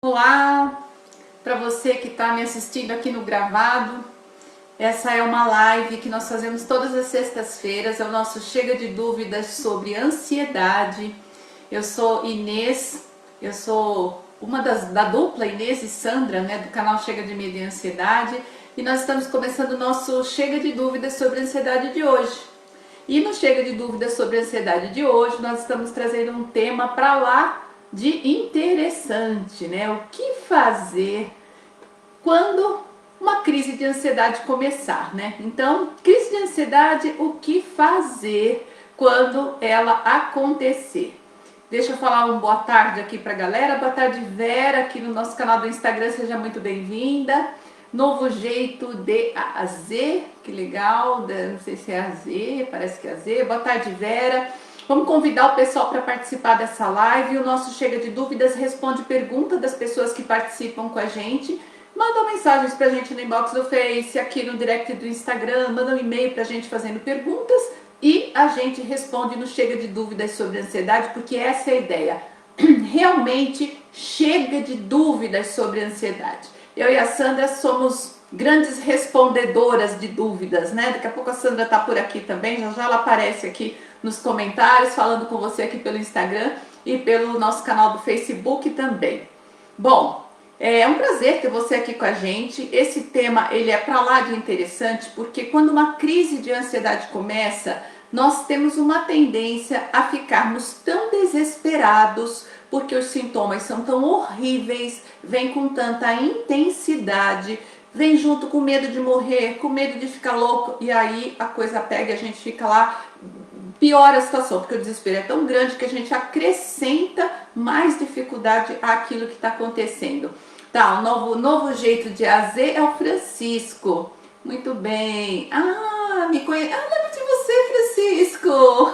Olá, para você que está me assistindo aqui no gravado. Essa é uma live que nós fazemos todas as sextas-feiras, é o nosso Chega de Dúvidas sobre ansiedade. Eu sou Inês, eu sou uma da dupla Inês e Sandra, né, do canal Chega de Medo e Ansiedade, e nós estamos começando o nosso Chega de Dúvidas sobre ansiedade de hoje. E no Chega de Dúvidas sobre ansiedade de hoje, nós estamos trazendo um tema para lá de interessante, né? O que fazer quando uma crise de ansiedade começar, né? Então, crise de ansiedade, o que fazer quando ela acontecer? Deixa eu falar uma boa tarde aqui pra galera. Boa tarde, Vera, aqui no nosso canal do Instagram, seja muito bem-vinda. Novo jeito de AZ, que legal, não sei se é AZ, parece que é AZ. Boa tarde, Vera. Vamos convidar o pessoal para participar dessa live. O nosso Chega de Dúvidas responde perguntas das pessoas que participam com a gente. Manda mensagens pra gente no inbox do Face, aqui no direct do Instagram, manda um e-mail pra gente fazendo perguntas e a gente responde no Chega de Dúvidas sobre ansiedade, porque essa é a ideia. Realmente chega de dúvidas sobre ansiedade. Eu e a Sandra somos grandes respondedoras de dúvidas, né? Daqui a pouco a Sandra tá por aqui também, já ela aparece aqui nos comentários, falando com você aqui pelo Instagram e pelo nosso canal do Facebook também. Bom, é um prazer ter você aqui com a gente. Esse tema ele é para lá de interessante, porque quando uma crise de ansiedade começa, nós temos uma tendência a ficarmos tão desesperados, porque os sintomas são tão horríveis, vem com tanta intensidade, vem junto com medo de morrer, com medo de ficar louco, e aí a coisa pega e a gente fica lá, piora a situação, porque o desespero é tão grande que a gente acrescenta mais dificuldade àquilo que está acontecendo. Tá, o novo jeito de AZ é o Francisco. Muito bem. Me conhece. Lembro de você, Francisco.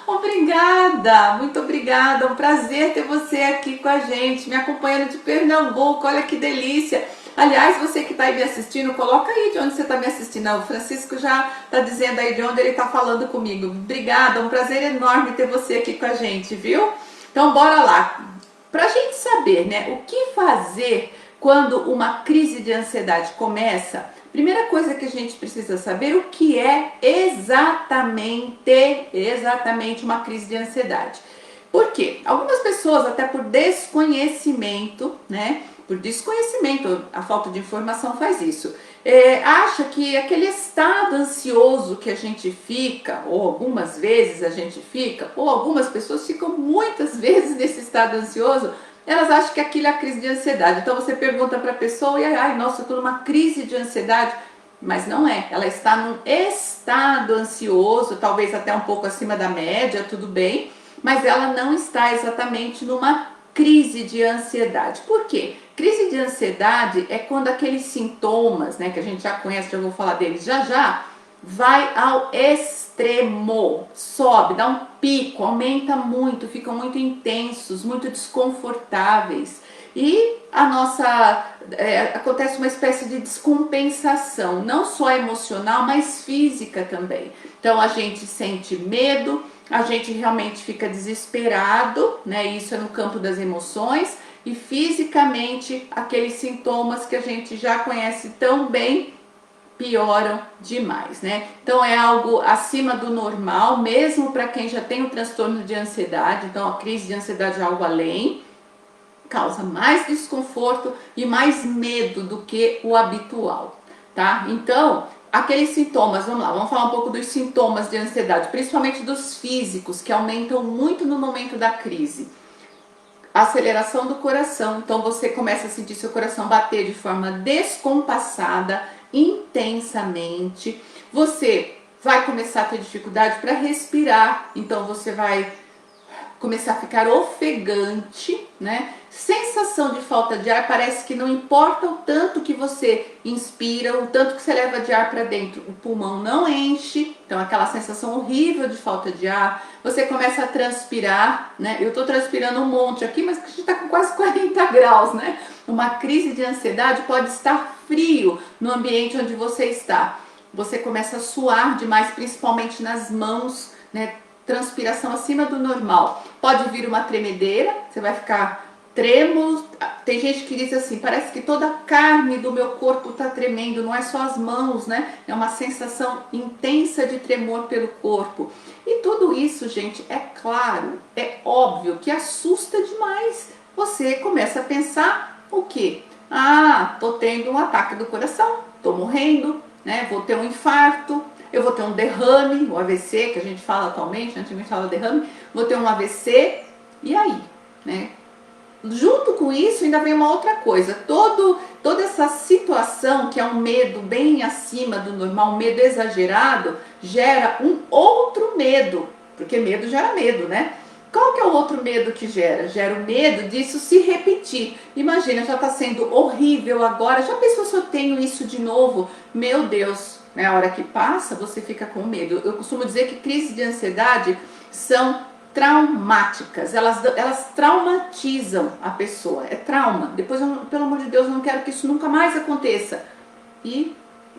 Obrigada, muito obrigada. Um prazer ter você aqui com a gente, me acompanhando de Pernambuco. Olha que delícia. Aliás, você que está aí me assistindo, coloca aí de onde você está me assistindo. O Francisco já está dizendo aí de onde ele está falando comigo. Obrigada, um prazer enorme ter você aqui com a gente, viu? Então, bora lá. Para a gente saber, né, o que fazer quando uma crise de ansiedade começa, primeira coisa que a gente precisa saber o que é exatamente uma crise de ansiedade. Por quê? Algumas pessoas, até por desconhecimento, né, por desconhecimento, a falta de informação faz isso, acha que aquele estado ansioso que a gente fica, ou algumas vezes a gente fica, ou algumas pessoas ficam muitas vezes nesse estado ansioso, elas acham que aquilo é a crise de ansiedade. Então você pergunta para a pessoa e ai, nossa, eu estou numa crise de ansiedade, mas não é, ela está num estado ansioso, talvez até um pouco acima da média, tudo bem, mas ela não está exatamente numa crise de ansiedade. Por quê? Crise de ansiedade é quando aqueles sintomas, né, que a gente já conhece, já vou falar deles já, vai ao extremo, sobe, dá um pico, aumenta muito, ficam muito intensos, muito desconfortáveis. E acontece uma espécie de descompensação, não só emocional, mas física também. Então a gente sente medo, a gente realmente fica desesperado, né? Isso é no campo das emoções, e fisicamente aqueles sintomas que a gente já conhece tão bem pioram demais, né? Então é algo acima do normal, mesmo para quem já tem o transtorno de ansiedade. Então a crise de ansiedade é algo além, causa mais desconforto e mais medo do que o habitual, tá? Então, aqueles sintomas, vamos lá, vamos falar um pouco dos sintomas de ansiedade, principalmente dos físicos, que aumentam muito no momento da crise. Aceleração do coração, então você começa a sentir seu coração bater de forma descompassada, intensamente. Você vai começar a ter dificuldade para respirar, então você vai começar a ficar ofegante, né? Sensação de falta de ar, parece que não importa o tanto que você inspira, o tanto que você leva de ar para dentro, o pulmão não enche, então aquela sensação horrível de falta de ar. Você começa a transpirar, né? Eu tô transpirando um monte aqui, mas a gente tá com quase 40 graus, né? Uma crise de ansiedade pode estar frio no ambiente onde você está. Você começa a suar demais, principalmente nas mãos, né? Transpiração acima do normal. Pode vir uma tremedeira, você vai ficar trêmulo. Tem gente que diz assim, parece que toda a carne do meu corpo está tremendo, não é só as mãos, né? É uma sensação intensa de tremor pelo corpo. E tudo isso, gente, é claro, é óbvio que assusta demais. Você começa a pensar o quê? Ah, tô tendo um ataque do coração, tô morrendo, né? Vou ter um infarto, eu vou ter um derrame, o AVC que a gente fala atualmente, antigamente fala derrame, vou ter um AVC, e aí, né? Junto com isso ainda vem uma outra coisa, toda essa situação que é um medo bem acima do normal, um medo exagerado, gera um outro medo, porque medo gera medo, né? Qual que é o outro medo que gera? Gera o medo disso se repetir. Imagina, já está sendo horrível agora, já pensou se eu tenho isso de novo? Meu Deus, né? A hora que passa, você fica com medo. Eu costumo dizer que crises de ansiedade são traumáticas, elas traumatizam a pessoa, é trauma. Depois, pelo amor de Deus, não quero que isso nunca mais aconteça. E,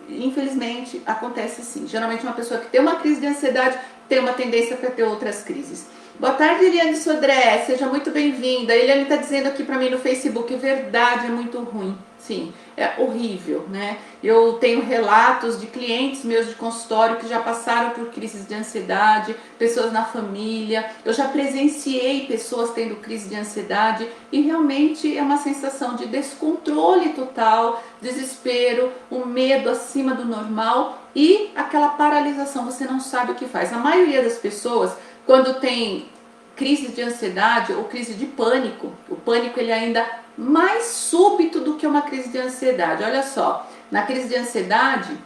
infelizmente, acontece sim. Geralmente, uma pessoa que tem uma crise de ansiedade tem uma tendência para ter outras crises. Boa tarde, Eliane Sodré, seja muito bem-vinda. A Eliane está dizendo aqui para mim no Facebook, verdade, é muito ruim. Sim, é horrível, né? Eu tenho relatos de clientes meus de consultório que já passaram por crises de ansiedade, pessoas na família. Eu já presenciei pessoas tendo crise de ansiedade e realmente é uma sensação de descontrole total, desespero, um medo acima do normal e aquela paralisação, você não sabe o que faz. A maioria das pessoas, quando tem crise de ansiedade ou crise de pânico, o pânico ele é ainda mais súbito do que uma crise de ansiedade. Olha só, na crise de ansiedade,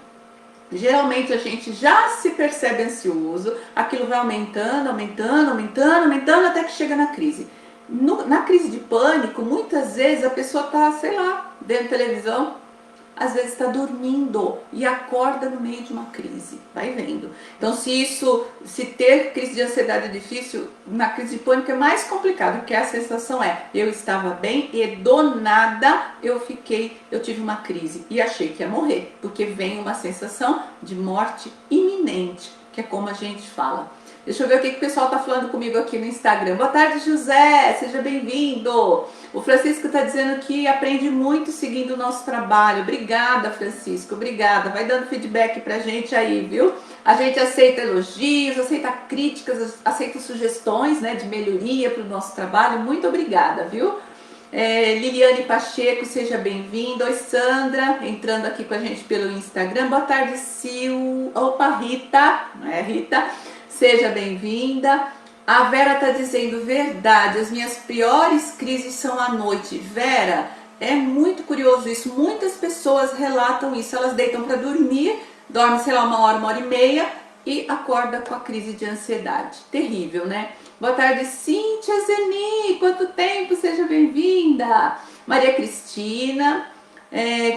geralmente a gente já se percebe ansioso, aquilo vai aumentando, aumentando, aumentando, aumentando até que chega na crise. Na crise de pânico, muitas vezes a pessoa está, sei lá, vendo televisão, às vezes está dormindo e acorda no meio de uma crise, vai vendo. Então se ter crise de ansiedade é difícil, na crise de pânico é mais complicado, porque a sensação é, eu estava bem e do nada eu tive uma crise e achei que ia morrer, porque vem uma sensação de morte iminente, que é como a gente fala. Deixa eu ver o que o pessoal está falando comigo aqui no Instagram. Boa tarde, José, seja bem-vindo. O Francisco está dizendo que aprende muito seguindo o nosso trabalho. Obrigada, Francisco, obrigada. Vai dando feedback pra gente aí, viu? A gente aceita elogios, aceita críticas, aceita sugestões, né, de melhoria para o nosso trabalho. Muito obrigada, viu? Liliane Pacheco, seja bem-vinda. Oi, Sandra, entrando aqui com a gente pelo Instagram. Boa tarde, Sil. Opa, Rita, não é Rita? Seja bem-vinda. A Vera está dizendo, verdade, as minhas piores crises são à noite. Vera, é muito curioso isso. Muitas pessoas relatam isso. Elas deitam para dormir, dormem, sei lá, 1 hora e meia e acorda com a crise de ansiedade. Terrível, né? Boa tarde, Cíntia Zeni. Quanto tempo? Seja bem-vinda. Maria Cristina.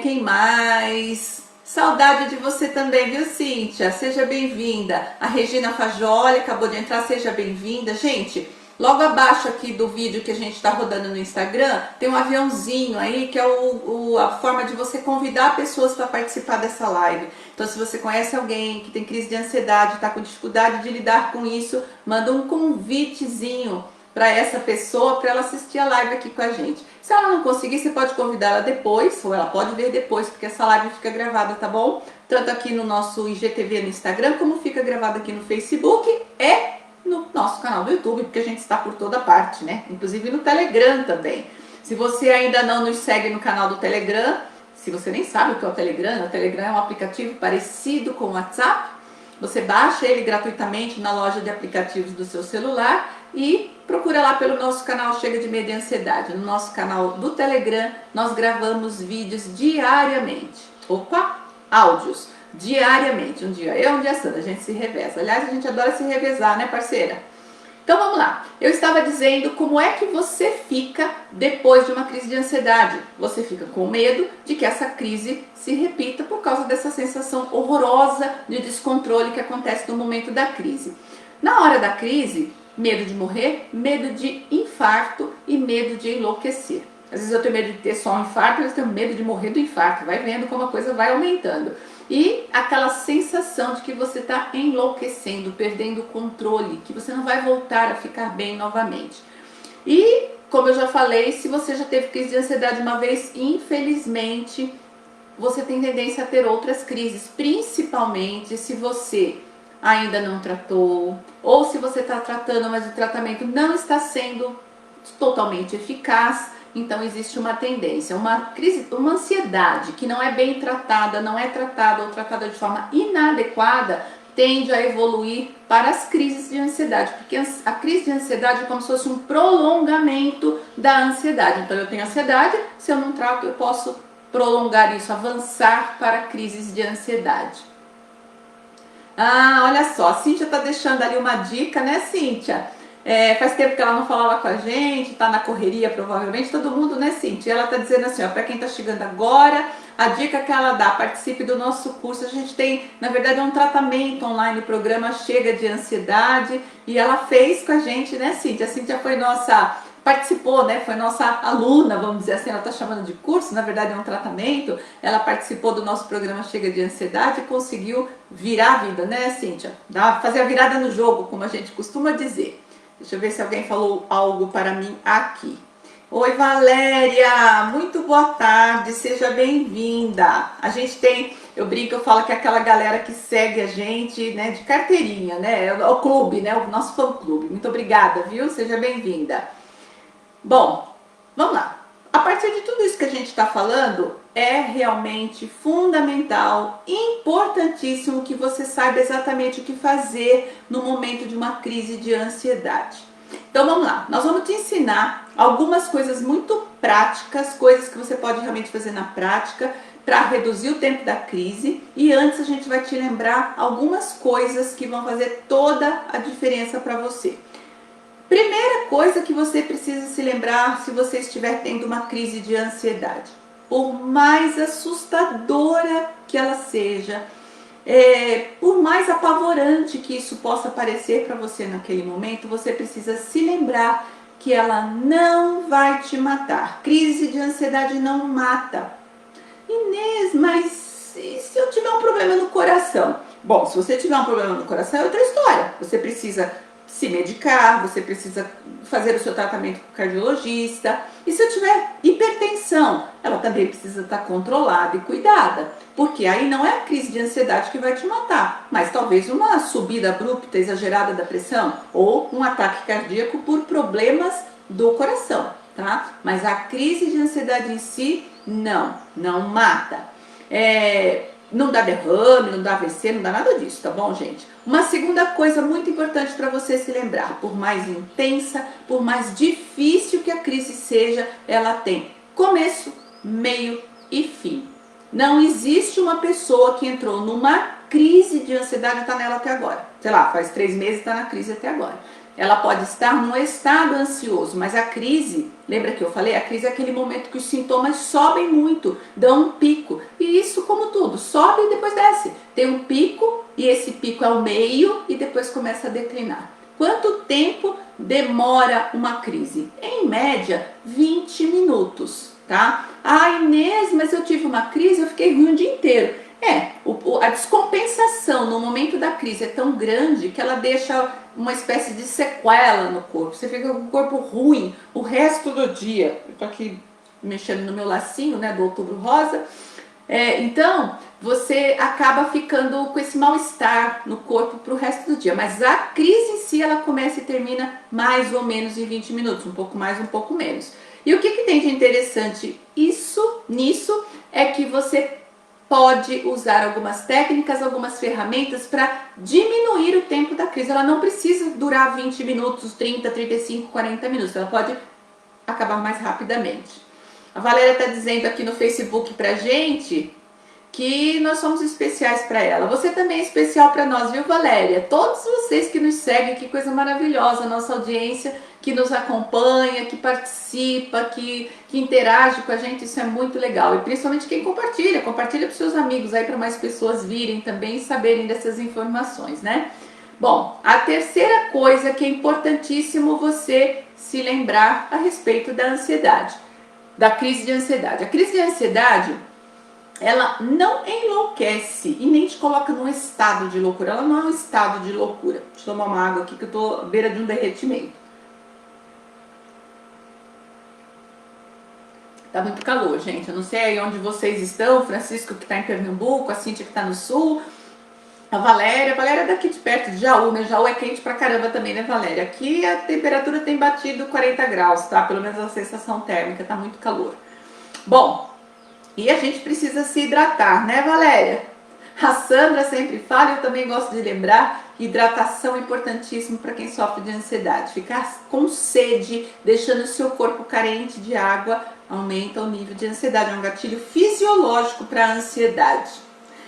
Quem mais? Saudade de você também, viu, Cíntia? Seja bem-vinda. A Regina Fajoli acabou de entrar, seja bem-vinda. Gente, logo abaixo aqui do vídeo que a gente está rodando no Instagram, tem um aviãozinho aí que é a forma de você convidar pessoas para participar dessa live. Então, se você conhece alguém que tem crise de ansiedade, está com dificuldade de lidar com isso, manda um convitezinho para essa pessoa, para ela assistir a live aqui com a gente. Se ela não conseguir, você pode convidar ela depois, ou ela pode ver depois, porque essa live fica gravada, tá bom? Tanto aqui no nosso IGTV no Instagram, como fica gravada aqui no Facebook e no nosso canal do YouTube, porque a gente está por toda parte, né? Inclusive no Telegram também. Se você ainda não nos segue no canal do Telegram, se você nem sabe o que é o Telegram é um aplicativo parecido com o WhatsApp. Você baixa ele gratuitamente na loja de aplicativos do seu celular e procura lá pelo nosso canal Chega de Medo e Ansiedade. No nosso canal do Telegram, nós gravamos vídeos diariamente. Áudios diariamente. Um dia eu, um dia a Sandra, a gente se reveza. Aliás, a gente adora se revezar, né, parceira? Então vamos lá. Eu estava dizendo como é que você fica depois de uma crise de ansiedade. Você fica com medo de que essa crise se repita por causa dessa sensação horrorosa de descontrole que acontece no momento da crise. Na hora da crise, medo de morrer, medo de infarto e medo de enlouquecer. Às vezes eu tenho medo de ter só um infarto, às vezes eu tenho medo de morrer do infarto. Vai vendo como a coisa vai aumentando. E aquela sensação de que você está enlouquecendo, perdendo o controle, que você não vai voltar a ficar bem novamente. E como eu já falei, se você já teve crise de ansiedade uma vez, infelizmente, você tem tendência a ter outras crises, principalmente se você ainda não tratou, ou se você está tratando, mas o tratamento não está sendo totalmente eficaz. Então existe uma tendência, uma crise, uma ansiedade que não é bem tratada, não é tratada ou tratada de forma inadequada, tende a evoluir para as crises de ansiedade, porque a crise de ansiedade é como se fosse um prolongamento da ansiedade. Então eu tenho ansiedade, se eu não trato, eu posso prolongar isso, avançar para crises de ansiedade. Ah, olha só, a Cíntia tá deixando ali uma dica, né, Cíntia? Faz tempo que ela não falava com a gente, tá na correria provavelmente, todo mundo, né, Cíntia? Ela tá dizendo assim, ó, para quem tá chegando agora, a dica que ela dá, participe do nosso curso. A gente tem, na verdade, um tratamento online, o programa Chega de Ansiedade, e ela fez com a gente, né, Cíntia? A Cíntia foi participou, né? Foi nossa aluna, vamos dizer assim, ela está chamando de curso, na verdade é um tratamento. Ela participou do nosso programa Chega de Ansiedade e conseguiu virar a vida, né, Cíntia? Fazer a virada no jogo, como a gente costuma dizer. Deixa eu ver se alguém falou algo para mim aqui. Oi, Valéria, muito boa tarde, seja bem-vinda. A gente tem, eu brinco, eu falo que é aquela galera que segue a gente, né, de carteirinha, né, é o clube, né, o nosso fã-clube. Muito obrigada, viu? Seja bem-vinda. Bom, vamos lá. A partir de tudo isso que a gente está falando, é realmente fundamental, importantíssimo que você saiba exatamente o que fazer no momento de uma crise de ansiedade. Então vamos lá, nós vamos te ensinar algumas coisas muito práticas, coisas que você pode realmente fazer na prática para reduzir o tempo da crise. E antes a gente vai te lembrar algumas coisas que vão fazer toda a diferença para você. Primeira coisa que você precisa se lembrar se você estiver tendo uma crise de ansiedade, por mais assustadora que ela seja, por mais apavorante que isso possa parecer para você naquele momento, você precisa se lembrar que ela não vai te matar. Crise de ansiedade não mata. Inês, mas e se eu tiver um problema no coração? Bom, se você tiver um problema no coração é outra história. Você precisa se medicar, você precisa fazer o seu tratamento com o cardiologista. E se eu tiver hipertensão, ela também precisa estar controlada e cuidada, porque aí não é a crise de ansiedade que vai te matar, mas talvez uma subida abrupta, exagerada da pressão ou um ataque cardíaco por problemas do coração, tá? Mas a crise de ansiedade em si, não mata. Não dá derrame, não dá AVC, não dá nada disso, tá bom, gente? Uma segunda coisa muito importante para você se lembrar, por mais intensa, por mais difícil que a crise seja, ela tem começo, meio e fim. Não existe uma pessoa que entrou numa crise de ansiedade e está nela até agora. Sei lá, faz 3 meses e está na crise até agora. Ela pode estar num estado ansioso, mas a crise, lembra que eu falei? A crise é aquele momento que os sintomas sobem muito, dão um pico. E isso, como tudo, sobe e depois desce. Tem um pico e esse pico é o meio e depois começa a declinar. Quanto tempo demora uma crise? Em média, 20 minutos, tá? Ah, Inês, mas eu tive uma crise, eu fiquei ruim o dia inteiro. A descompensação no momento da crise é tão grande que ela deixa uma espécie de sequela no corpo. Você fica com o corpo ruim o resto do dia. Eu tô aqui mexendo no meu lacinho, né, do Outubro Rosa. Então, você acaba ficando com esse mal-estar no corpo pro resto do dia. Mas a crise em si, ela começa e termina mais ou menos em 20 minutos. Um pouco mais, um pouco menos. E o que tem de interessante nisso é que você pode usar algumas técnicas, algumas ferramentas para diminuir o tempo da crise. Ela não precisa durar 20 minutos, 30, 35, 40 minutos. Ela pode acabar mais rapidamente. A Valéria está dizendo aqui no Facebook pra gente que nós somos especiais para ela. Você também é especial para nós, viu, Valéria? Todos vocês que nos seguem, que coisa maravilhosa, nossa audiência que nos acompanha, que participa, que interage com a gente, isso é muito legal. E principalmente quem compartilha para os seus amigos aí, para mais pessoas virem também e saberem dessas informações, né? Bom, a terceira coisa que é importantíssimo você se lembrar a respeito da ansiedade, da crise de ansiedade. A crise de ansiedade, ela não enlouquece e nem te coloca num estado de loucura. Ela não é um estado de loucura. Deixa eu tomar uma água aqui que eu tô à beira de um derretimento. Tá muito calor, gente. Eu não sei aí onde vocês estão, o Francisco que tá em Pernambuco, a Cíntia que tá no sul, a Valéria é daqui de perto, de Jaú, né? Jaú é quente pra caramba também, né, Valéria? Aqui a temperatura tem batido 40 graus, tá? Pelo menos a sensação térmica, tá muito calor. Bom, e a gente precisa se hidratar, né, Valéria? A Sandra sempre fala, eu também gosto de lembrar, que hidratação é importantíssimo para quem sofre de ansiedade. Ficar com sede, deixando o seu corpo carente de água, aumenta o nível de ansiedade. É um gatilho fisiológico para a ansiedade.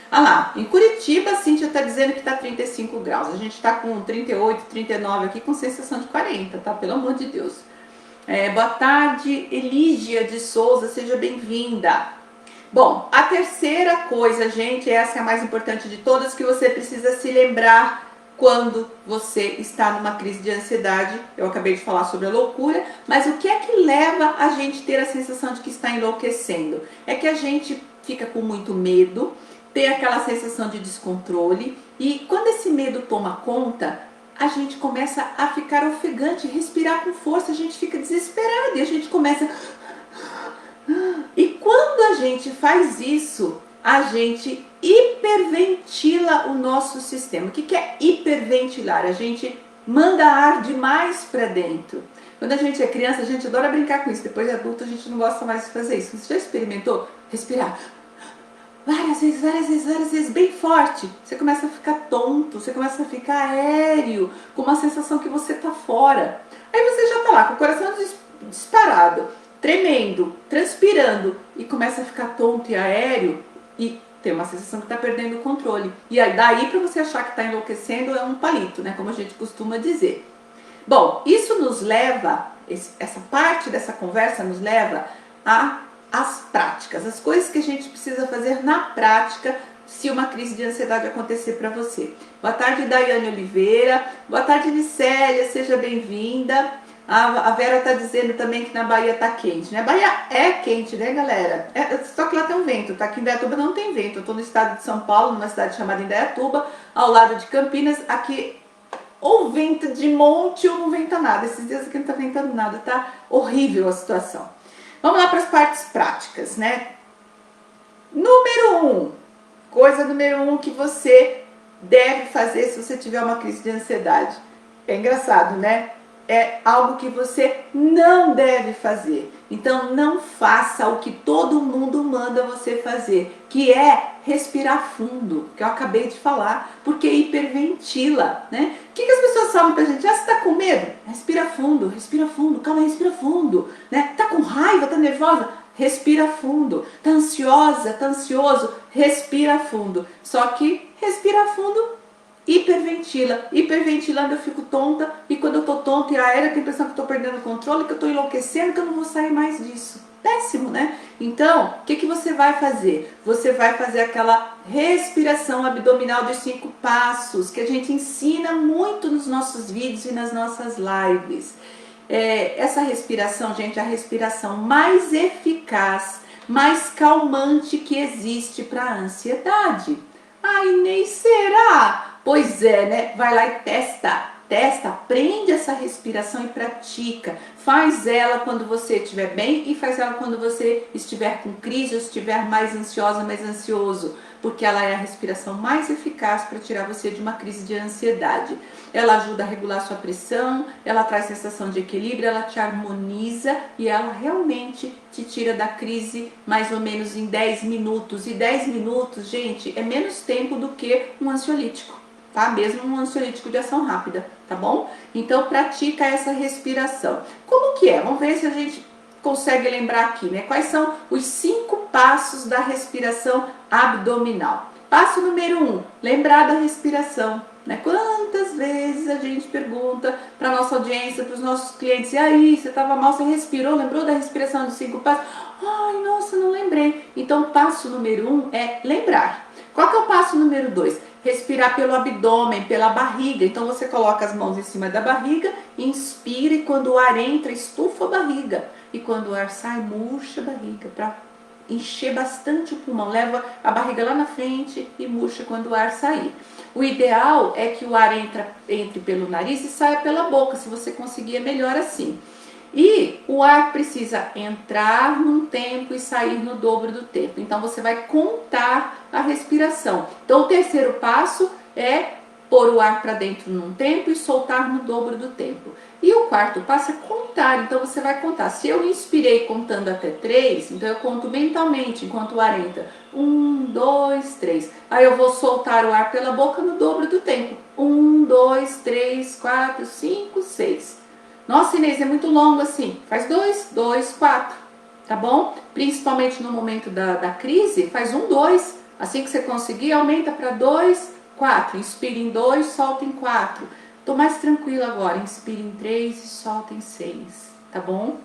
Ah lá, em Curitiba, a Cíntia está dizendo que está 35 graus. A gente está com 38, 39 aqui, com sensação de 40, tá? Pelo amor de Deus. Boa tarde, Elígia de Souza, seja bem-vinda. Bom, a terceira coisa, gente, essa é a mais importante de todas, que você precisa se lembrar quando você está numa crise de ansiedade. Eu acabei de falar sobre a loucura, mas o que é que leva a gente a ter a sensação de que está enlouquecendo? É que a gente fica com muito medo, tem aquela sensação de descontrole, e quando esse medo toma conta, a gente começa a ficar ofegante, respirar com força, a gente fica desesperado e a gente começa... E quando a gente faz isso, a gente hiperventila o nosso sistema. O que é hiperventilar? A gente manda ar demais para dentro. Quando a gente é criança, a gente adora brincar com isso. Depois de adulto, a gente não gosta mais de fazer isso. Você já experimentou respirar várias vezes, bem forte? Você começa a ficar tonto, você começa a ficar aéreo, com uma sensação que você tá fora. Aí você já tá lá com o coração disparado, tremendo, transpirando, e começa a ficar tonto e aéreo e tem uma sensação que está perdendo o controle. E aí, daí para você achar que está enlouquecendo é um palito, né? Como a gente costuma dizer. Bom, isso nos leva, essa parte dessa conversa nos leva às práticas, as coisas que a gente precisa fazer na prática se uma crise de ansiedade acontecer para você. Boa tarde, Daiane Oliveira. Boa tarde, Nicélia, seja bem-vinda. A Vera tá dizendo também que na Bahia tá quente, né? Bahia é quente, né, galera? Só que lá tem um vento, tá? Aqui em Indaiatuba não tem vento. Eu tô no estado de São Paulo, numa cidade chamada Indaiatuba, ao lado de Campinas. Aqui ou venta de monte ou não venta nada. Esses dias aqui não tá ventando nada, tá horrível a situação. Vamos lá para as partes práticas, né? Coisa número 1 que você deve fazer se você tiver uma crise de ansiedade. É engraçado, né? É algo que você não deve fazer. Então não faça o que todo mundo manda você fazer, que é respirar fundo, que eu acabei de falar, porque hiperventila, né? O que as pessoas falam pra gente? Ah, você tá com medo? Respira fundo, calma, respira fundo, né? Tá com raiva, tá nervosa? Respira fundo. Tá ansiosa, tá ansioso? Respira fundo. Só que respira fundo hiperventila. Hiperventilando eu fico tonta, e quando eu tô tonta e aérea, eu tenho a impressão que eu tô perdendo o controle, que eu tô enlouquecendo, que eu não vou sair mais disso. Péssimo, né? Então, o que você vai fazer? Você vai fazer aquela respiração abdominal de 5 passos, que a gente ensina muito nos nossos vídeos e nas nossas lives. Essa respiração, gente, é a respiração mais eficaz, mais calmante que existe para a ansiedade. Ai, Inês, será? Pois é, né? Vai lá e testa, aprende essa respiração e pratica. Faz ela quando você estiver bem e faz ela quando você estiver com crise ou estiver mais ansiosa, mais ansioso, porque ela é a respiração mais eficaz para tirar você de uma crise de ansiedade. Ela ajuda a regular sua pressão, ela traz sensação de equilíbrio, ela te harmoniza e ela realmente te tira da crise mais ou menos em 10 minutos. E 10 minutos, gente, é menos tempo do que um ansiolítico, tá? Mesmo um ansiolítico de ação rápida, tá bom? Então pratica essa respiração. Como que é? Vamos ver se a gente consegue lembrar aqui, né? Quais são os 5 passos da respiração abdominal? Passo número 1, lembrar da respiração, né? Quantas vezes a gente pergunta para nossa audiência, para os nossos clientes, e aí, você estava mal, você respirou, lembrou da respiração dos 5 passos? Ai, nossa, não lembrei. Então, passo número 1 é lembrar. Qual que é o passo número 2? Respirar pelo abdômen, pela barriga. Então você coloca as mãos em cima da barriga, inspira, e quando o ar entra, estufa a barriga. E quando o ar sai, murcha a barriga, para encher bastante o pulmão. Leva a barriga lá na frente e murcha quando o ar sair. O ideal é que o ar entre pelo nariz e saia pela boca. Se você conseguir, é melhor assim. E o ar precisa entrar num tempo e sair no dobro do tempo. Então você vai contar a respiração. Então o terceiro passo é pôr o ar para dentro num tempo e soltar no dobro do tempo. E o quarto passo é contar. Então você vai contar. Se eu inspirei contando até 3, então eu conto mentalmente enquanto o ar entra. 1, 2, 3. Aí eu vou soltar o ar pela boca no dobro do tempo. 1, 2, 3, 4, 5, 6. Nossa, Inês, é muito longo assim. Faz 2, 2, 4, tá bom? Principalmente no momento da crise, faz 1, 2. Assim que você conseguir, aumenta para 2, 4. Inspira em 2, solta em 4. Tô mais tranquila agora. Inspira em 3 e solta em 6, tá bom?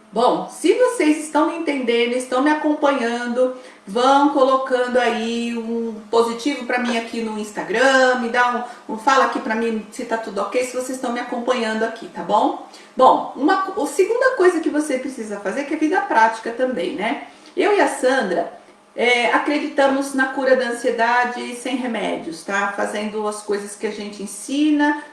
Bom, se vocês estão me entendendo, estão me acompanhando, vão colocando aí um positivo para mim aqui no Instagram, me dá fala aqui para mim se tá tudo ok, se vocês estão me acompanhando aqui, tá bom? Bom, a segunda coisa que você precisa fazer, que é vida prática também, né? Eu e a Sandra acreditamos na cura da ansiedade sem remédios, tá? Fazendo as coisas que a gente ensina,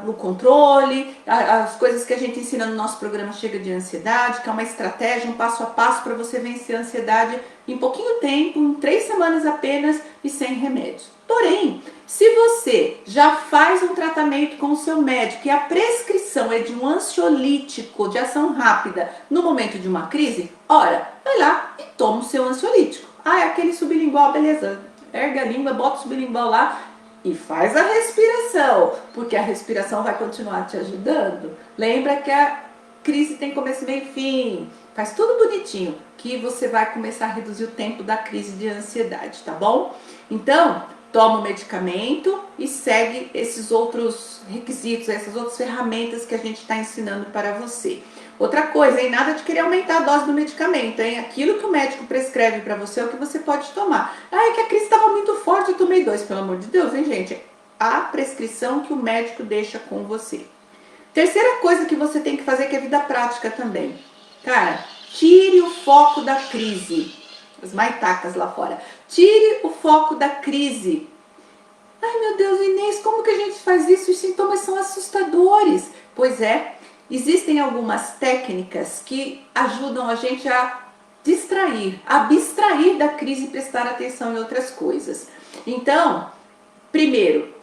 o controle, as coisas que a gente ensina no nosso programa Chega de Ansiedade, que é uma estratégia, um passo a passo para você vencer a ansiedade em pouquinho tempo, em 3 semanas apenas e sem remédios. Porém, se você já faz um tratamento com o seu médico e a prescrição é de um ansiolítico de ação rápida no momento de uma crise, ora, vai lá e toma o seu ansiolítico. Ah, é aquele sublingual, beleza. Ergue a língua, bota o sublingual lá e faz a respiração, porque a respiração vai continuar te ajudando. Lembra que a crise tem começo, meio e fim. Faz tudo bonitinho, que você vai começar a reduzir o tempo da crise de ansiedade, tá bom? Então, toma o medicamento e segue esses outros requisitos, essas outras ferramentas que a gente está ensinando para você. Outra coisa, hein? Nada de querer aumentar a dose do medicamento, hein? Aquilo que o médico prescreve para você é o que você pode tomar. Ah, é que a crise estava muito forte, eu tomei 2, pelo amor de Deus, hein, gente? A prescrição que o médico deixa com você. Terceira coisa que você tem que fazer, que é vida prática também. Cara, tire o foco da crise. As maitacas lá fora. Tire o foco da crise. Ai, meu Deus, Inês, como que a gente faz isso? Os sintomas são assustadores. Pois é. Existem algumas técnicas que ajudam a gente a distrair, abstrair da crise e prestar atenção em outras coisas. Então, primeiro,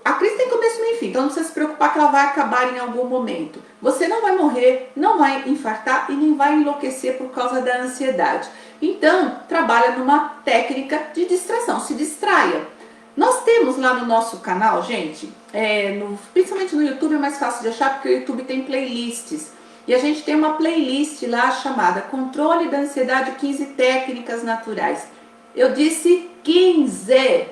a crise tem começo, meio e fim, então não precisa se preocupar que ela vai acabar em algum momento. Você não vai morrer, não vai infartar e nem vai enlouquecer por causa da ansiedade. Então, trabalha numa técnica de distração, se distraia. Nós temos lá no nosso canal, gente, principalmente no YouTube é mais fácil de achar porque o YouTube tem playlists. E a gente tem uma playlist lá chamada Controle da Ansiedade 15 Técnicas Naturais. Eu disse 15.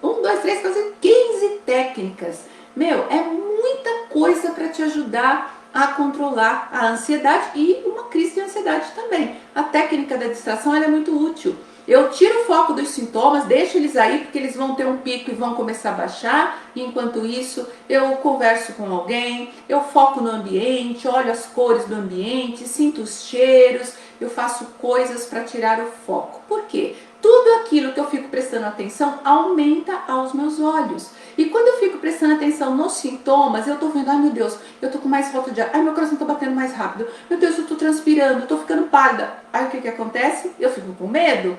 1, 2, 3, 4, 15 técnicas. Meu, é muita coisa para te ajudar a controlar a ansiedade e uma crise de ansiedade também. A técnica da distração ela é muito útil. Eu tiro o foco dos sintomas, deixo eles aí porque eles vão ter um pico e vão começar a baixar. E enquanto isso, eu converso com alguém, eu foco no ambiente, olho as cores do ambiente, sinto os cheiros, eu faço coisas para tirar o foco. Por quê? Tudo aquilo que eu fico prestando atenção aumenta aos meus olhos. E quando eu fico prestando atenção nos sintomas, eu tô vendo, ai meu Deus, eu tô com mais falta de ar, ai meu coração tá batendo mais rápido, meu Deus, eu tô transpirando, eu tô ficando pálida. Aí o que acontece? Eu fico com medo.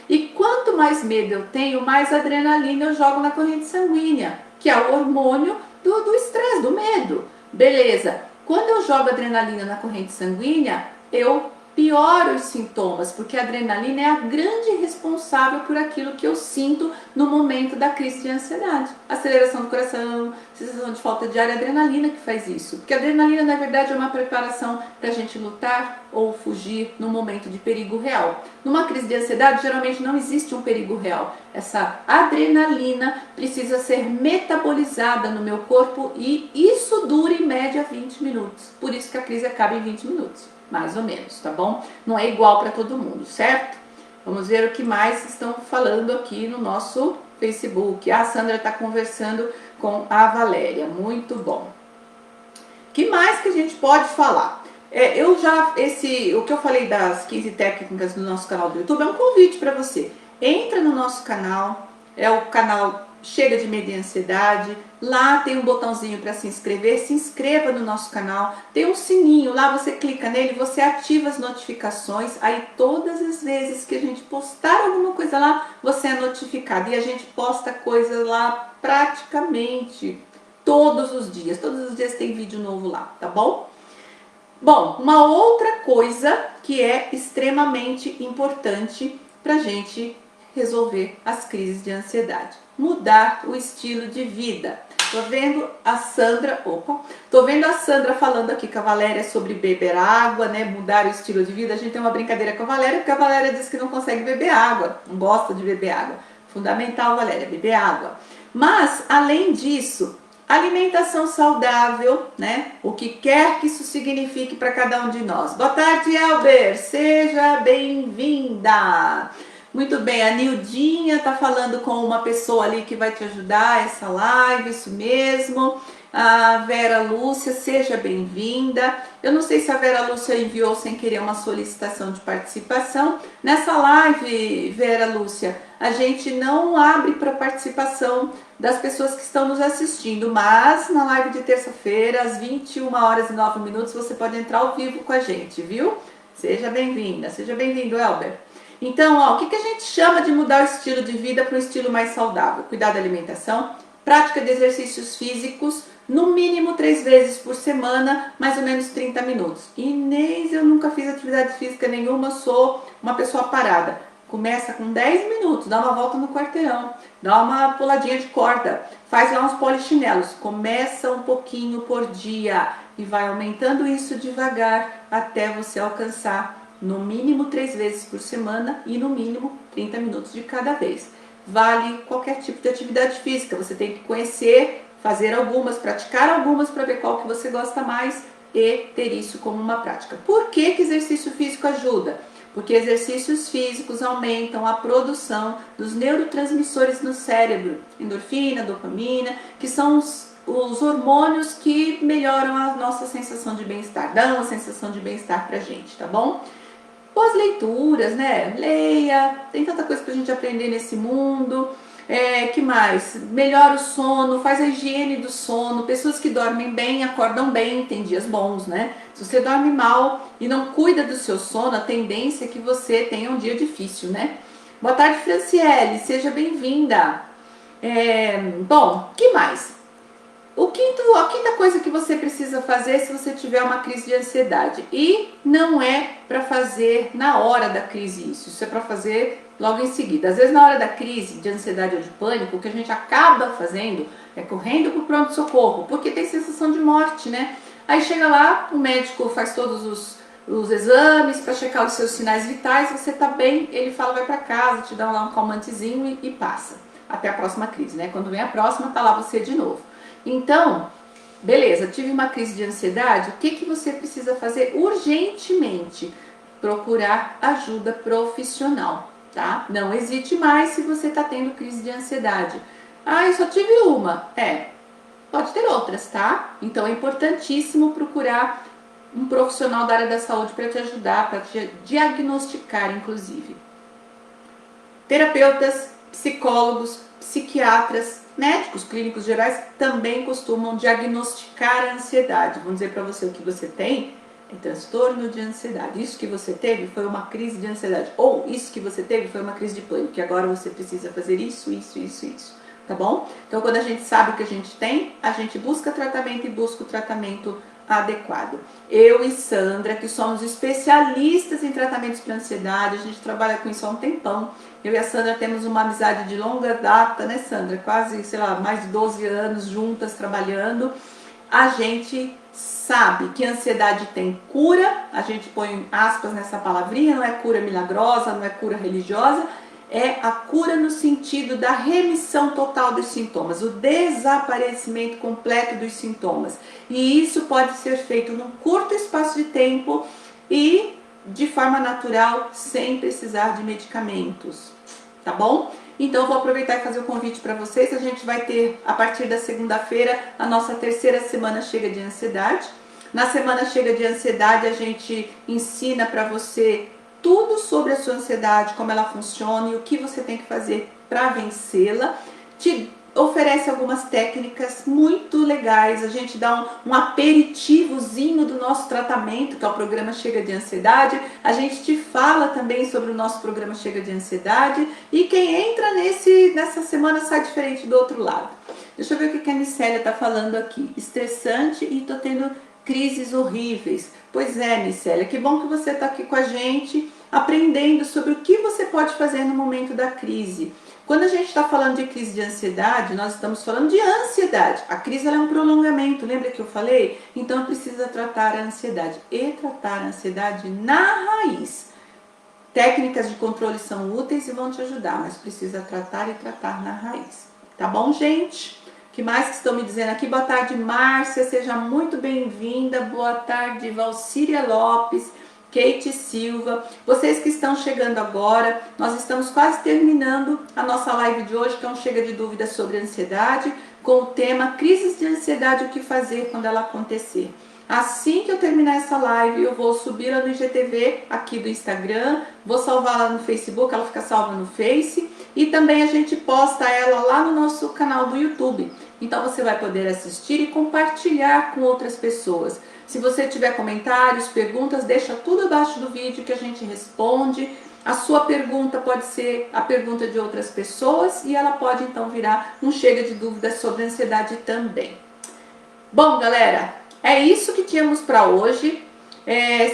E quanto mais medo eu tenho, mais adrenalina eu jogo na corrente sanguínea, que é o hormônio do estresse, do medo. Beleza, quando eu jogo adrenalina na corrente sanguínea, eu pioro os sintomas, porque a adrenalina é a grande responsável por aquilo que eu sinto no momento da crise de ansiedade. Aceleração do coração, sensação de falta de ar, é a adrenalina que faz isso. Porque a adrenalina, na verdade, é uma preparação para a gente lutar ou fugir no momento de perigo real. Numa crise de ansiedade, geralmente não existe um perigo real. Essa adrenalina precisa ser metabolizada no meu corpo e isso dura em média 20 minutos. Por isso que a crise acaba em 20 minutos. Mais ou menos, tá bom? Não é igual para todo mundo, certo? Vamos ver o que mais estão falando aqui no nosso Facebook. A Sandra está conversando com a Valéria, muito bom. O que mais que a gente pode falar? O que eu falei das 15 técnicas no nosso canal do YouTube é um convite para você. Entra no nosso canal, é o canal Chega de Medo e Ansiedade. Lá tem um botãozinho para se inscrever. Se inscreva no nosso canal. Tem um sininho, lá você clica nele, você ativa as notificações. Aí todas as vezes que a gente postar alguma coisa lá, você é notificado. E a gente posta coisa lá praticamente todos os dias. Todos os dias tem vídeo novo lá, tá bom? Bom, uma outra coisa que é extremamente importante pra gente resolver as crises de ansiedade: mudar o estilo de vida. Tô vendo a Sandra falando aqui com a Valéria sobre beber água, né? Mudar o estilo de vida. A gente tem uma brincadeira com a Valéria, porque a Valéria diz que não consegue beber água, não gosta de beber água. Fundamental, Valéria, beber água. Mas, além disso, alimentação saudável, né? O que quer que isso signifique para cada um de nós. Boa tarde, Elber. Seja bem-vinda. Muito bem, a Nildinha tá falando com uma pessoa ali que vai te ajudar essa live, isso mesmo. A Vera Lúcia, seja bem-vinda. Eu não sei se a Vera Lúcia enviou sem querer uma solicitação de participação. Nessa live, Vera Lúcia, a gente não abre para participação das pessoas que estão nos assistindo, mas na live de terça-feira, às 21h09, você pode entrar ao vivo com a gente, viu? Seja bem-vinda, seja bem-vindo, Elber. Então, ó, o que a gente chama de mudar o estilo de vida para um estilo mais saudável? Cuidar da alimentação, prática de exercícios físicos, no mínimo 3 vezes por semana, mais ou menos 30 minutos. Inês, eu nunca fiz atividade física nenhuma, sou uma pessoa parada. Começa com 10 minutos, dá uma volta no quarteirão, dá uma puladinha de corda, faz lá uns polichinelos, começa um pouquinho por dia e vai aumentando isso devagar até você alcançar no mínimo 3 vezes por semana e no mínimo 30 minutos de cada vez. Vale qualquer tipo de atividade física, você tem que conhecer, fazer algumas, praticar algumas para ver qual que você gosta mais e ter isso como uma prática. Por que que exercício físico ajuda? Porque exercícios físicos aumentam a produção dos neurotransmissores no cérebro, endorfina, dopamina, que são os hormônios que melhoram a nossa sensação de bem-estar, dão uma sensação de bem-estar pra gente, tá bom? Boas leituras, né? Leia, tem tanta coisa pra gente aprender nesse mundo. Que mais? Melhora o sono, faz a higiene do sono. Pessoas que dormem bem, acordam bem, tem dias bons, né? Se você dorme mal e não cuida do seu sono, a tendência é que você tenha um dia difícil, né? Boa tarde, Franciele, seja bem-vinda. Bom, que mais? A quinta coisa que você precisa fazer se você tiver uma crise de ansiedade. E não é para fazer na hora da crise isso é para fazer logo em seguida. Às vezes na hora da crise de ansiedade ou de pânico, o que a gente acaba fazendo é correndo pro pronto-socorro, porque tem sensação de morte, né? Aí chega lá, o médico faz todos os exames para checar os seus sinais vitais, você tá bem, ele fala vai para casa, te dá lá um calmantezinho e passa. Até a próxima crise, né? Quando vem a próxima, tá lá você de novo. Então, beleza, tive uma crise de ansiedade, o que você precisa fazer urgentemente? Procurar ajuda profissional, tá? Não hesite mais se você tá tendo crise de ansiedade. Ah, eu só tive uma. Pode ter outras, tá? Então é importantíssimo procurar um profissional da área da saúde para te ajudar, para te diagnosticar, inclusive. Terapeutas, psicólogos, psiquiatras, médicos clínicos gerais também costumam diagnosticar a ansiedade. Vão dizer para você o que você tem é transtorno de ansiedade. Isso que você teve foi uma crise de ansiedade. Ou isso que você teve foi uma crise de pânico. E agora você precisa fazer isso. Tá bom? Então, quando a gente sabe o que a gente tem, a gente busca tratamento e busca o tratamento adequado. Eu e Sandra, que somos especialistas em tratamentos para ansiedade, a gente trabalha com isso há um tempão. Eu e a Sandra temos uma amizade de longa data, né, Sandra? Quase, sei lá, mais de 12 anos juntas trabalhando. A gente sabe que a ansiedade tem cura, a gente põe aspas nessa palavrinha, não é cura milagrosa, não é cura religiosa, é a cura no sentido da remissão total dos sintomas, o desaparecimento completo dos sintomas. E isso pode ser feito num curto espaço de tempo e de forma natural, sem precisar de medicamentos, tá bom? Então eu vou aproveitar e fazer o convite para vocês. A gente vai ter, a partir da segunda-feira, a nossa terceira semana Chega de Ansiedade. Na semana Chega de Ansiedade, a gente ensina para você tudo sobre a sua ansiedade, como ela funciona e o que você tem que fazer para vencê-la. Te oferece algumas técnicas muito legais. A gente dá um aperitivozinho do nosso tratamento, que é o programa Chega de Ansiedade. A gente te fala também sobre o nosso programa Chega de Ansiedade. E quem entra nessa semana sai diferente do outro lado. Deixa eu ver o que a Micélia está falando aqui. Estressante e tô tendo crises horríveis. Pois é, Micélia, que bom que você está aqui com a gente, aprendendo sobre o que você pode fazer no momento da crise. Quando a gente está falando de crise de ansiedade, nós estamos falando de ansiedade. A crise ela é um prolongamento, lembra que eu falei? Então precisa tratar a ansiedade e tratar a ansiedade na raiz. Técnicas de controle são úteis e vão te ajudar, mas precisa tratar e tratar na raiz. Tá bom, gente? O que mais que estão me dizendo aqui? Boa tarde, Márcia, seja muito bem-vinda. Boa tarde, Valcíria Lopes, Kate Silva. Vocês que estão chegando agora, nós estamos quase terminando a nossa live de hoje, que é um Chega de Dúvidas sobre Ansiedade, com o tema Crises de Ansiedade, o que fazer quando ela acontecer. Assim que eu terminar essa live, eu vou subir ela no IGTV aqui do Instagram, vou salvar ela no Facebook, ela fica salva no Face, e também a gente posta ela lá no nosso canal do YouTube. Então você vai poder assistir e compartilhar com outras pessoas. Se você tiver comentários, perguntas, deixa tudo abaixo do vídeo que a gente responde. A sua pergunta pode ser a pergunta de outras pessoas e ela pode então virar um Chega de Dúvidas sobre ansiedade também. Bom, galera, é isso que tínhamos para hoje.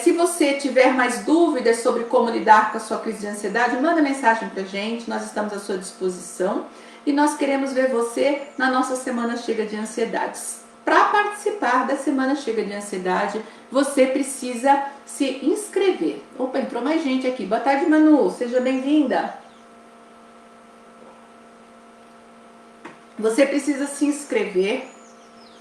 Se você tiver mais dúvidas sobre como lidar com a sua crise de ansiedade, manda mensagem pra gente, nós estamos à sua disposição e nós queremos ver você na nossa Semana Chega de Ansiedades. Para participar da Semana Chega de Ansiedade, você precisa se inscrever. Opa, entrou mais gente aqui. Boa tarde, Manu, seja bem-vinda. Você precisa se inscrever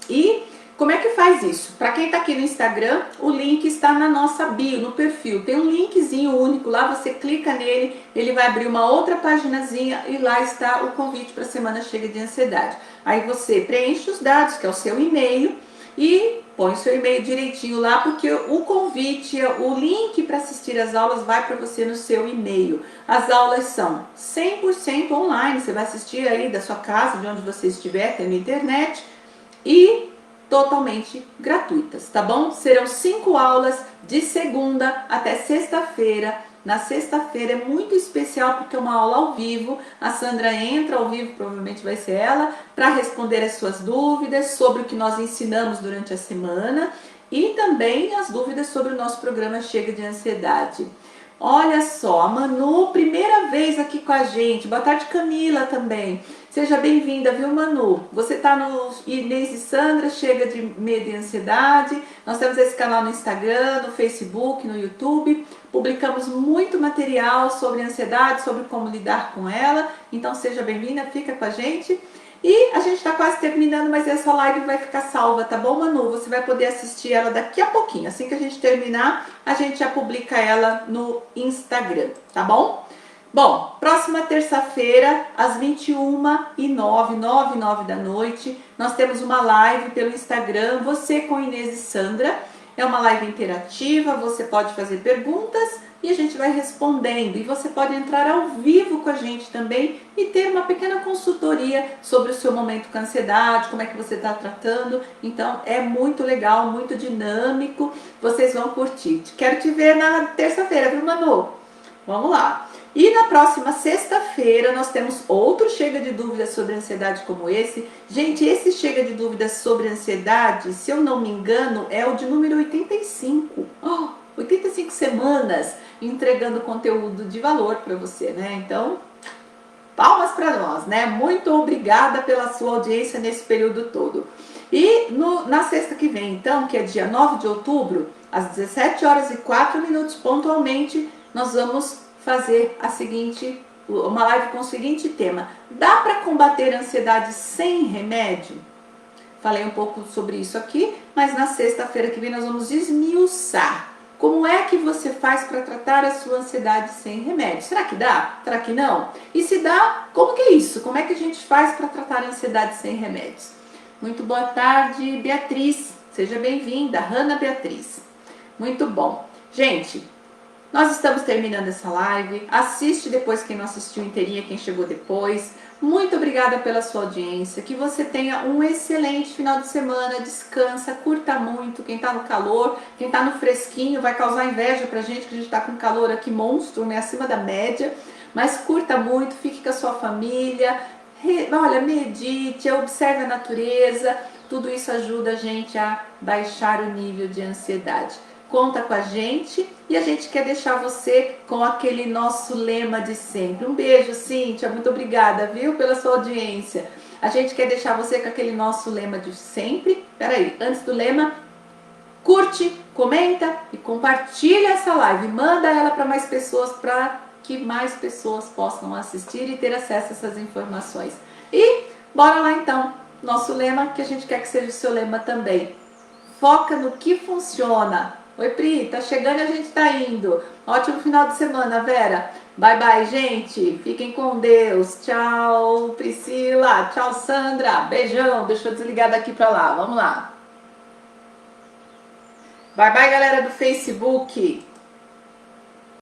e como é que faz isso? Para quem está aqui no Instagram, o link está na nossa bio, no perfil. Tem um linkzinho único lá, você clica nele, ele vai abrir uma outra paginazinha e lá está o convite para a Semana Chega de Ansiedade. Aí você preenche os dados, que é o seu e-mail, e põe o seu e-mail direitinho lá, porque o convite, o link para assistir as aulas vai para você no seu e-mail. As aulas são 100% online, você vai assistir aí da sua casa, de onde você estiver, tem na internet, e totalmente gratuitas, tá bom? Serão 5 aulas de segunda até sexta-feira. Na sexta-feira é muito especial porque é uma aula ao vivo. A Sandra entra ao vivo, provavelmente vai ser ela, para responder as suas dúvidas sobre o que nós ensinamos durante a semana e também as dúvidas sobre o nosso programa Chega de Ansiedade. Olha só, a Manu, primeira vez aqui com a gente. Boa tarde, Camila, também. Seja bem-vinda, viu, Manu? Você tá no Inês e Sandra, Chega de Medo e Ansiedade. Nós temos esse canal no Instagram, no Facebook, no YouTube. Publicamos muito material sobre ansiedade, sobre como lidar com ela. Então, seja bem-vinda, fica com a gente. E a gente está quase terminando, mas essa live vai ficar salva, tá bom, Manu? Você vai poder assistir ela daqui a pouquinho. Assim que a gente terminar, a gente já publica ela no Instagram, tá bom? Bom, próxima terça-feira, às 21h09, 9h09 da noite, nós temos uma live pelo Instagram, Você com Inês e Sandra. É uma live interativa, você pode fazer perguntas e a gente vai respondendo. E você pode entrar ao vivo com a gente também e ter uma pequena consultoria sobre o seu momento com ansiedade, como é que você está tratando. Então é muito legal, muito dinâmico, vocês vão curtir. Quero te ver na terça-feira, viu, Manu? Vamos lá. E na próxima sexta-feira nós temos outro Chega de Dúvidas sobre ansiedade como esse. Gente, esse Chega de Dúvidas sobre ansiedade, se eu não me engano, é o de número 85. 85 semanas entregando conteúdo de valor para você, né? Então, palmas para nós, né? Muito obrigada pela sua audiência nesse período todo. E na sexta que vem, então, que é dia 9 de outubro, às 17h04 pontualmente, nós vamos fazer uma live com o seguinte tema: dá para combater a ansiedade sem remédio? Falei um pouco sobre isso aqui, mas na sexta-feira que vem nós vamos esmiuçar como é que você faz para tratar a sua ansiedade sem remédio. Será que dá? Será que não? E se dá, como que é isso? Como é que a gente faz para tratar a ansiedade sem remédios? Muito boa tarde, Beatriz. Seja bem-vinda, Hanna Beatriz. Muito bom. Gente, Nós estamos terminando essa live. Assiste depois quem não assistiu inteirinha, quem chegou depois. Muito obrigada pela sua audiência. Que você tenha um excelente final de semana. Descansa, curta muito. Quem tá no calor, quem tá no fresquinho, vai causar inveja pra gente, que a gente tá com calor aqui monstro, né? Acima da média. Mas curta muito, fique com a sua família. Olha, medite, observe a natureza. Tudo isso ajuda a gente a baixar o nível de ansiedade. Conta com a gente e a gente quer deixar você com aquele nosso lema de sempre. Um beijo, Cíntia, muito obrigada, viu, pela sua audiência. A gente quer deixar você com aquele nosso lema de sempre. Peraí, antes do lema, curte, comenta e compartilha essa live. Manda ela para mais pessoas, para que mais pessoas possam assistir e ter acesso a essas informações. E bora lá então, nosso lema, que a gente quer que seja o seu lema também. Foca no que funciona. Oi, Pri, tá chegando e a gente tá indo. Ótimo final de semana, Vera. Bye, bye, gente. Fiquem com Deus. Tchau, Priscila. Tchau, Sandra. Beijão. Deixa eu desligar daqui pra lá. Vamos lá. Bye, bye, galera do Facebook.